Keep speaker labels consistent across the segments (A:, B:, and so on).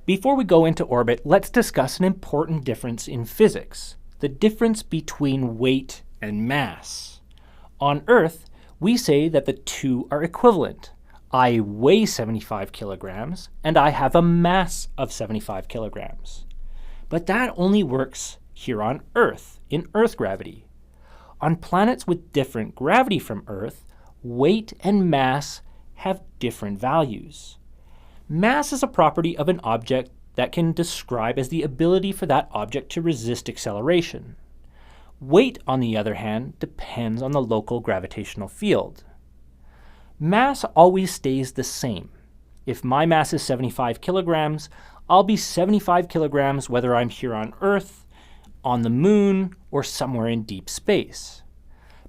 A: Before we go into orbit, let's discuss an important difference in physics, the difference between weight and mass. On Earth, we say that the two are equivalent. I weigh 75 kilograms, and I have a mass of 75 kilograms. But that only works here on Earth, in Earth gravity. On planets with different gravity from Earth, weight and mass have different values. Mass is a property of an object that can describe as the ability for that object to resist acceleration. Weight, on the other hand, depends on the local gravitational field. Mass always stays the same. If my mass is 75 kilograms, I'll be 75 kilograms whether I'm here on Earth, on the moon, or somewhere in deep space.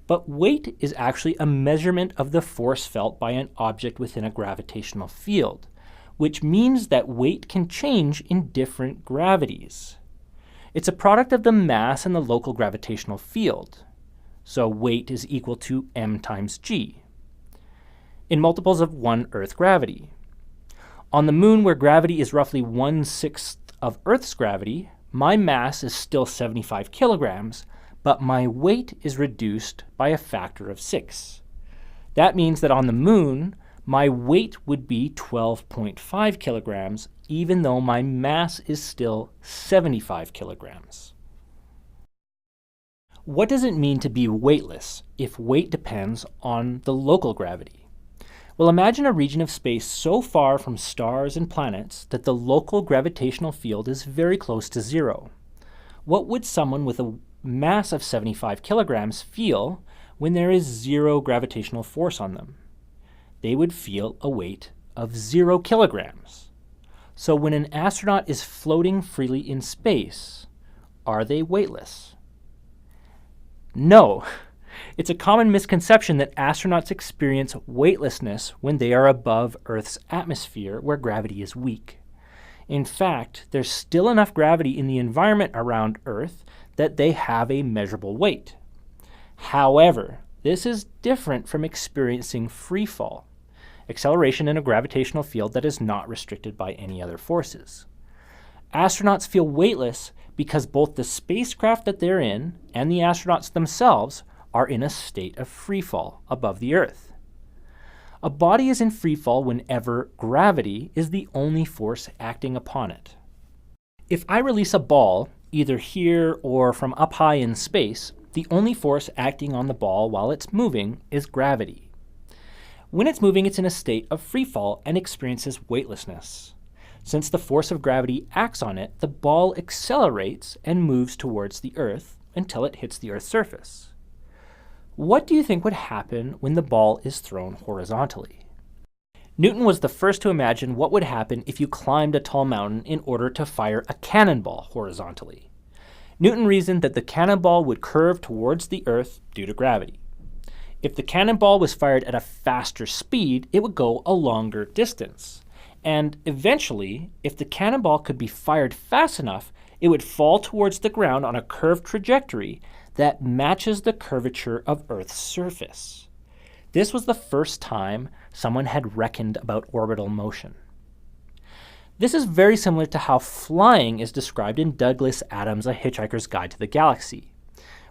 A: But weight is actually a measurement of the force felt by an object within a gravitational field, which means that weight can change in different gravities. It's a product of the mass and the local gravitational field. So weight is equal to m times g, in multiples of 1 Earth gravity. On the moon, where gravity is roughly 1/6 of Earth's gravity, my mass is still 75 kilograms, but my weight is reduced by a factor of 6. That means that on the moon, my weight would be 12.5 kilograms, even though my mass is still 75 kilograms. What does it mean to be weightless if weight depends on the local gravity? Well, imagine a region of space so far from stars and planets that the local gravitational field is very close to zero. What would someone with a mass of 75 kilograms feel when there is zero gravitational force on them? They would feel a weight of 0 kilograms. So when an astronaut is floating freely in space, are they weightless? No. It's a common misconception that astronauts experience weightlessness when they are above Earth's atmosphere where gravity is weak. In fact, there's still enough gravity in the environment around Earth that they have a measurable weight. However, this is different from experiencing free fall, acceleration in a gravitational field that is not restricted by any other forces. Astronauts feel weightless because both the spacecraft that they're in and the astronauts themselves are in a state of free fall above the Earth. A body is in free fall whenever gravity is the only force acting upon it. If I release a ball, either here or from up high in space, the only force acting on the ball while it's moving is gravity. When it's moving, it's in a state of free fall and experiences weightlessness. Since the force of gravity acts on it, the ball accelerates and moves towards the Earth until it hits the Earth's surface. What do you think would happen when the ball is thrown horizontally? Newton was the first to imagine what would happen if you climbed a tall mountain in order to fire a cannonball horizontally. Newton reasoned that the cannonball would curve towards the Earth due to gravity. If the cannonball was fired at a faster speed, it would go a longer distance. And eventually, if the cannonball could be fired fast enough, it would fall towards the ground on a curved trajectory that matches the curvature of Earth's surface. This was the first time someone had reckoned about orbital motion. This is very similar to how flying is described in Douglas Adams' A Hitchhiker's Guide to the Galaxy,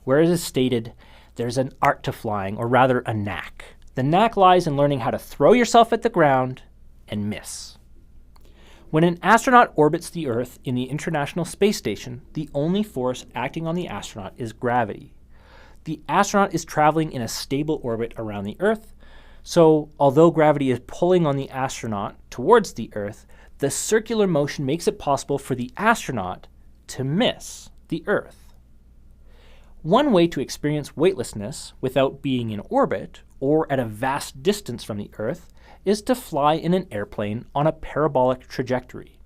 A: where it is stated, there's an art to flying, or rather a knack. The knack lies in learning how to throw yourself at the ground and miss. When an astronaut orbits the Earth in the International Space Station, the only force acting on the astronaut is gravity. The astronaut is traveling in a stable orbit around the Earth, so although gravity is pulling on the astronaut towards the Earth, the circular motion makes it possible for the astronaut to miss the Earth. One way to experience weightlessness without being in orbit or at a vast distance from the Earth is to fly in an airplane on a parabolic trajectory.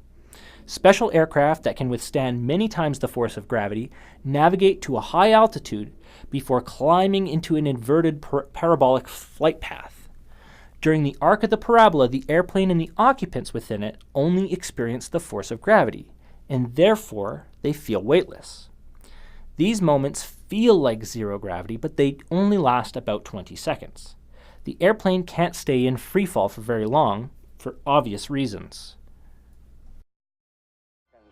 A: Special aircraft that can withstand many times the force of gravity navigate to a high altitude before climbing into an inverted parabolic flight path. During the arc of the parabola, the airplane and the occupants within it only experience the force of gravity, and therefore they feel weightless. These moments feel like zero gravity, but they only last about 20 seconds. The airplane can't stay in free fall for very long, for obvious reasons.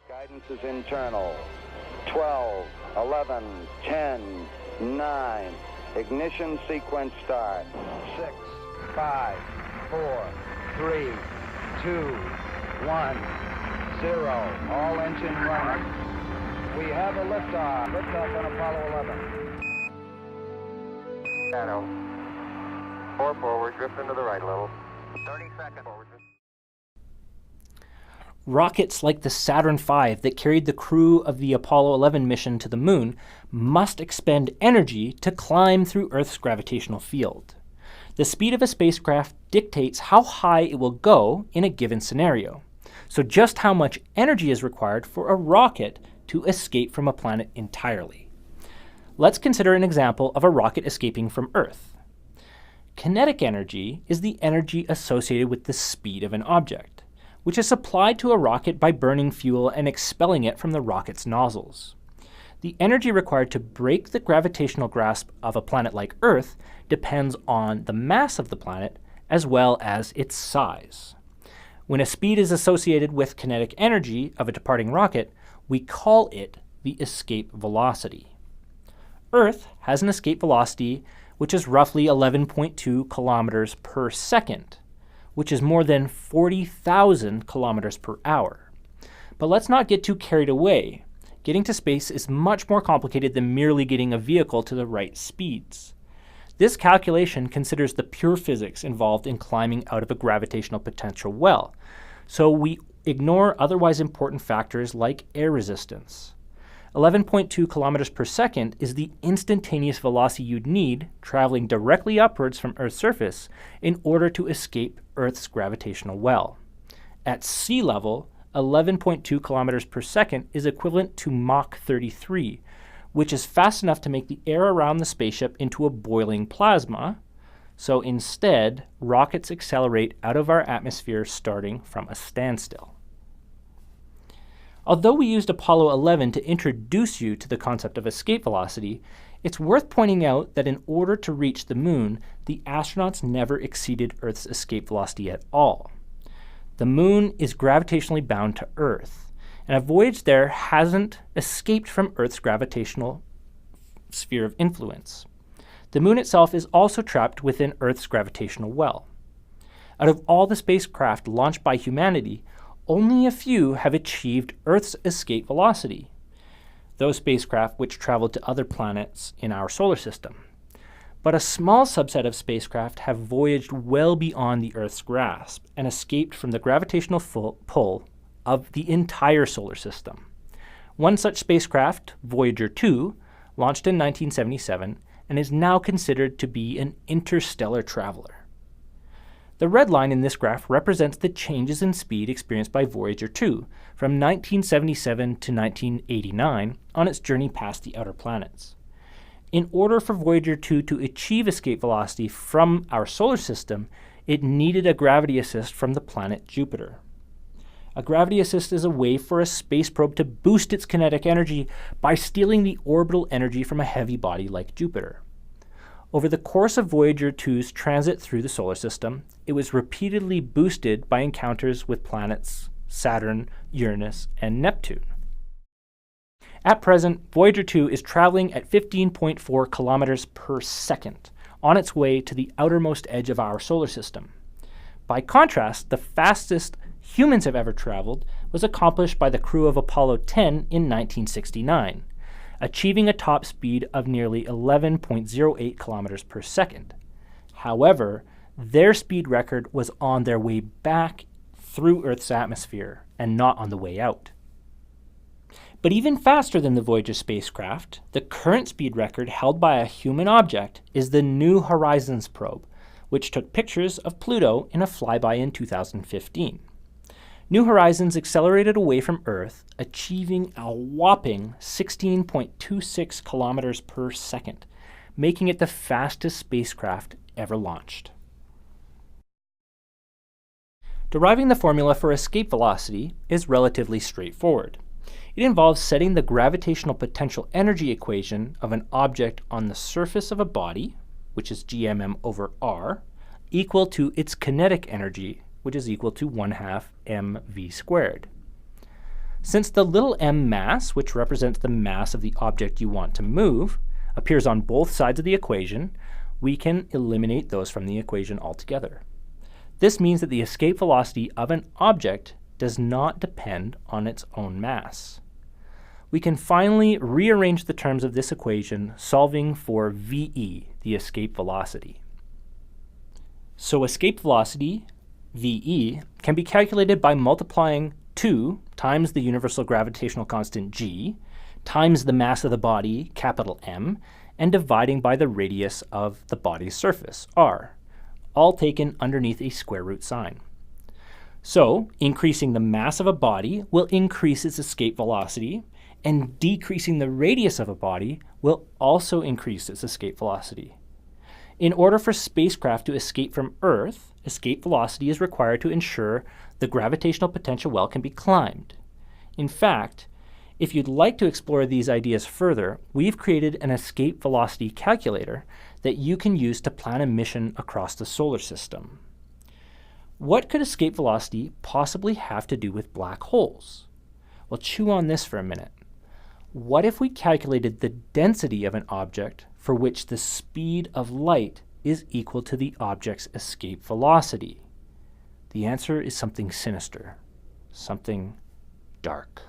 B: Guidance is internal. 12, 11, 10, 9. Ignition sequence start. 6, 5, 4, 3, 2, 1, 0. All engine running. We have a liftoff. Liftoff on Apollo 11.
C: Shadow. 4 forward, drifting to the right a little. 30 seconds forward.
A: Rockets like the Saturn V that carried the crew of the Apollo 11 mission to the moon must expend energy to climb through Earth's gravitational field. The speed of a spacecraft dictates how high it will go in a given scenario. So just how much energy is required for a rocket to escape from a planet entirely? Let's consider an example of a rocket escaping from Earth. Kinetic energy is the energy associated with the speed of an object, which is supplied to a rocket by burning fuel and expelling it from the rocket's nozzles. The energy required to break the gravitational grasp of a planet like Earth depends on the mass of the planet as well as its size. When a speed is associated with kinetic energy of a departing rocket, we call it the escape velocity. Earth has an escape velocity which is roughly 11.2 kilometers per second, which is more than 40,000 kilometers per hour. But let's not get too carried away. Getting to space is much more complicated than merely getting a vehicle to the right speeds. This calculation considers the pure physics involved in climbing out of a gravitational potential well, so we ignore otherwise important factors like air resistance. 11.2 kilometers per second is the instantaneous velocity you'd need traveling directly upwards from Earth's surface in order to escape Earth's gravitational well. At sea level, 11.2 kilometers per second is equivalent to Mach 33, which is fast enough to make the air around the spaceship into a boiling plasma. So instead, rockets accelerate out of our atmosphere starting from a standstill. Although we used Apollo 11 to introduce you to the concept of escape velocity, it's worth pointing out that in order to reach the moon, the astronauts never exceeded Earth's escape velocity at all. The moon is gravitationally bound to Earth, and a voyage there hasn't escaped from Earth's gravitational sphere of influence. The moon itself is also trapped within Earth's gravitational well. Out of all the spacecraft launched by humanity, only a few have achieved Earth's escape velocity, those spacecraft which traveled to other planets in our solar system. But a small subset of spacecraft have voyaged well beyond the Earth's grasp and escaped from the gravitational pull of the entire solar system. One such spacecraft, Voyager 2, launched in 1977 and is now considered to be an interstellar traveler. The red line in this graph represents the changes in speed experienced by Voyager 2 from 1977 to 1989 on its journey past the outer planets. In order for Voyager 2 to achieve escape velocity from our solar system, it needed a gravity assist from the planet Jupiter. A gravity assist is a way for a space probe to boost its kinetic energy by stealing the orbital energy from a heavy body like Jupiter. Over the course of Voyager 2's transit through the solar system, it was repeatedly boosted by encounters with planets Saturn, Uranus, and Neptune. At present, Voyager 2 is traveling at 15.4 kilometers per second on its way to the outermost edge of our solar system. By contrast, the fastest humans have ever traveled was accomplished by the crew of Apollo 10 in 1969. Achieving a top speed of nearly 11.08 kilometers per second. However, their speed record was on their way back through Earth's atmosphere and not on the way out. But even faster than the Voyager spacecraft, the current speed record held by a human object is the New Horizons probe, which took pictures of Pluto in a flyby in 2015. New Horizons accelerated away from Earth, achieving a whopping 16.26 kilometers per second, making it the fastest spacecraft ever launched. Deriving the formula for escape velocity is relatively straightforward. It involves setting the gravitational potential energy equation of an object on the surface of a body, which is gmm over r, equal to its kinetic energy, which is equal to 1/2 mv squared. Since the little m mass, which represents the mass of the object you want to move, appears on both sides of the equation, we can eliminate those from the equation altogether. This means that the escape velocity of an object does not depend on its own mass. We can finally rearrange the terms of this equation, solving for VE, the escape velocity. So escape velocity, VE, can be calculated by multiplying 2 times the universal gravitational constant g times the mass of the body, capital M, and dividing by the radius of the body's surface, r, all taken underneath a square root sign. So, increasing the mass of a body will increase its escape velocity, and decreasing the radius of a body will also increase its escape velocity. In order for spacecraft to escape from Earth, escape velocity is required to ensure the gravitational potential well can be climbed. In fact, if you'd like to explore these ideas further, we've created an escape velocity calculator that you can use to plan a mission across the solar system. What could escape velocity possibly have to do with black holes? Well, chew on this for a minute. What if we calculated the density of an object for which the speed of light is equal to the object's escape velocity? The answer is something sinister, something dark.